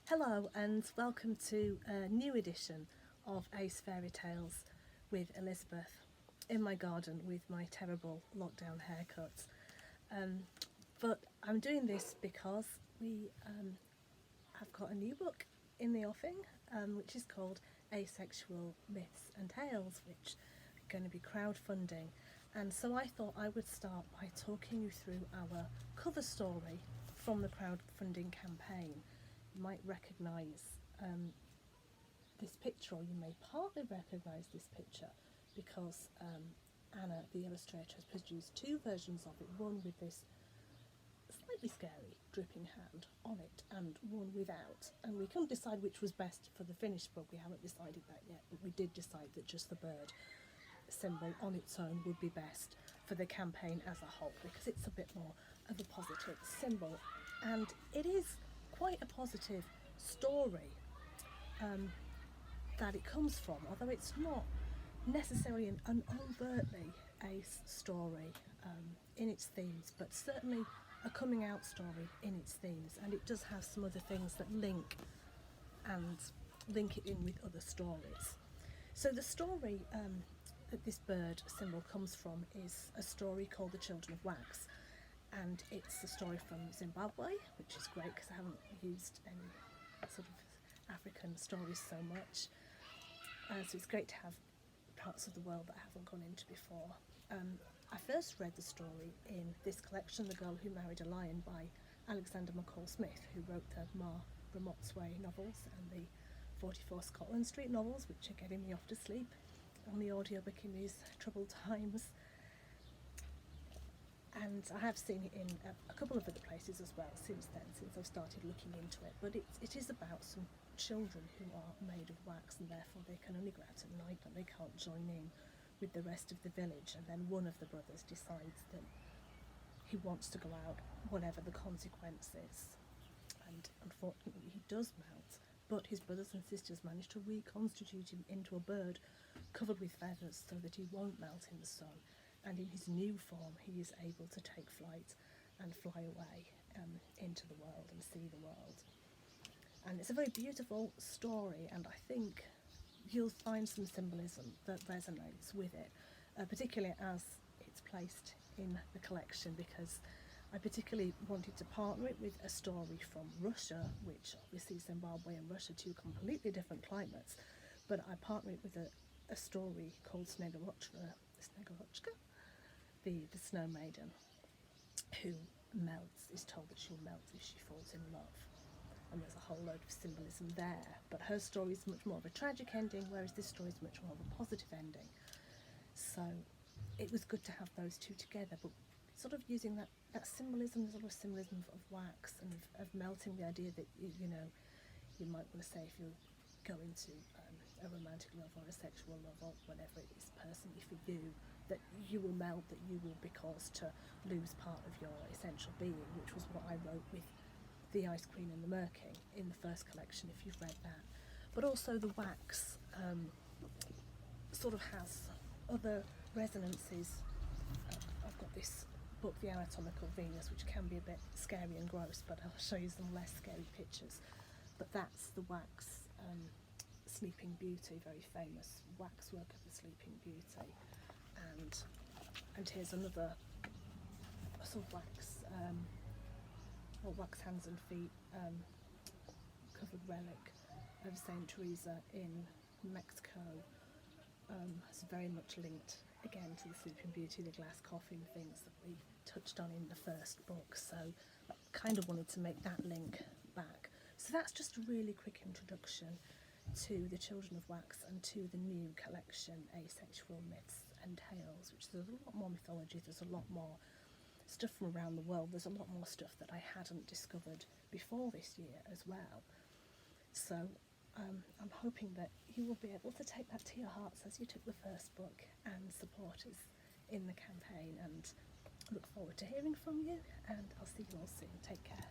Hello and welcome to a new edition of Ace Fairy Tales with Elizabeth in my garden with my terrible lockdown haircut. But I'm doing this because we have got a new book in the offing, which is called Asexual Myths and Tales, which are going to be crowdfunding. And so I thought I would start by talking you through our cover story from the crowdfunding campaign. You might recognise this picture, or you may partly recognise this picture because Anna, the illustrator, has produced two versions of it, one with this slightly scary dripping hand on it and one without, and we couldn't decide which was best for the finished book. We haven't decided that yet, but we did decide that just the bird symbol on its own would be best for the campaign as a whole, because it's a bit more of a positive symbol, and it is quite a positive story that it comes from, although it's not necessarily an overtly ace story in its themes, but certainly a coming out story in its themes, and it does have some other things that link it in with other stories. So the story that this bird symbol comes from is a story called The Children of Wax, and it's a story from Zimbabwe, which is great because I haven't used any sort of African stories so much, so it's great to have parts of the world that I haven't gone into before. I first read the story in this collection, The Girl Who Married a Lion, by Alexander McCall Smith, who wrote the Ma Ramotswe novels and the 44 Scotland Street novels, which are getting me off to sleep on the audiobook in these troubled times. And I have seen it in a couple of other places as well since then, since I've started looking into it. But it is about some children who are made of wax, and therefore they can only go out at night and they can't join in with the rest of the village. And then one of the brothers decides that he wants to go out, whatever the consequence is. And unfortunately he does melt, but his brothers and sisters manage to reconstitute him into a bird covered with feathers so that he won't melt in the sun. And in his new form he is able to take flight and fly away into the world and see the world. And it's a very beautiful story, and I think you'll find some symbolism that resonates with it, particularly as it's placed in the collection, because I particularly wanted to partner it with a story from Russia, which obviously Zimbabwe and Russia, two completely different climates, but I partner it with a story called Snegurochka, the snow maiden, who is told that she'll melt if she falls in love. And there's a whole load of symbolism there, but her story is much more of a tragic ending, whereas this story is much more of a positive ending. So it was good to have those two together, but sort of using that symbolism, there's a lot of symbolism of wax and of melting, the idea that you might want to say, if you're going to a romantic love or a sexual love or whatever it is personally for you, that you will melt, that you will be caused to lose part of your essential being, which was what I wrote with The Ice Queen and the Merkin in the first collection, if you've read that. But also the wax sort of has other resonances. I've got this book, The Anatomical Venus, which can be a bit scary and gross, but I'll show you some less scary pictures. But that's the wax Sleeping Beauty, very famous wax work of the Sleeping Beauty. And here's another sort of wax wax hands and feet covered relic of Saint Teresa in Mexico. It's very much linked again to the Sleeping Beauty, the glass coffin things that we touched on in the first book, so I kind of wanted to make that link back. So that's just a really quick introduction to The Children of Wax and to the new collection, Asexual Myths and Tales, which there's a lot more mythology, there's a lot more stuff from around the world, there's a lot more stuff that I hadn't discovered before this year as well. So I'm hoping that you will be able to take that to your hearts as you took the first book and support us in the campaign, and look forward to hearing from you, and I'll see you all soon. Take care.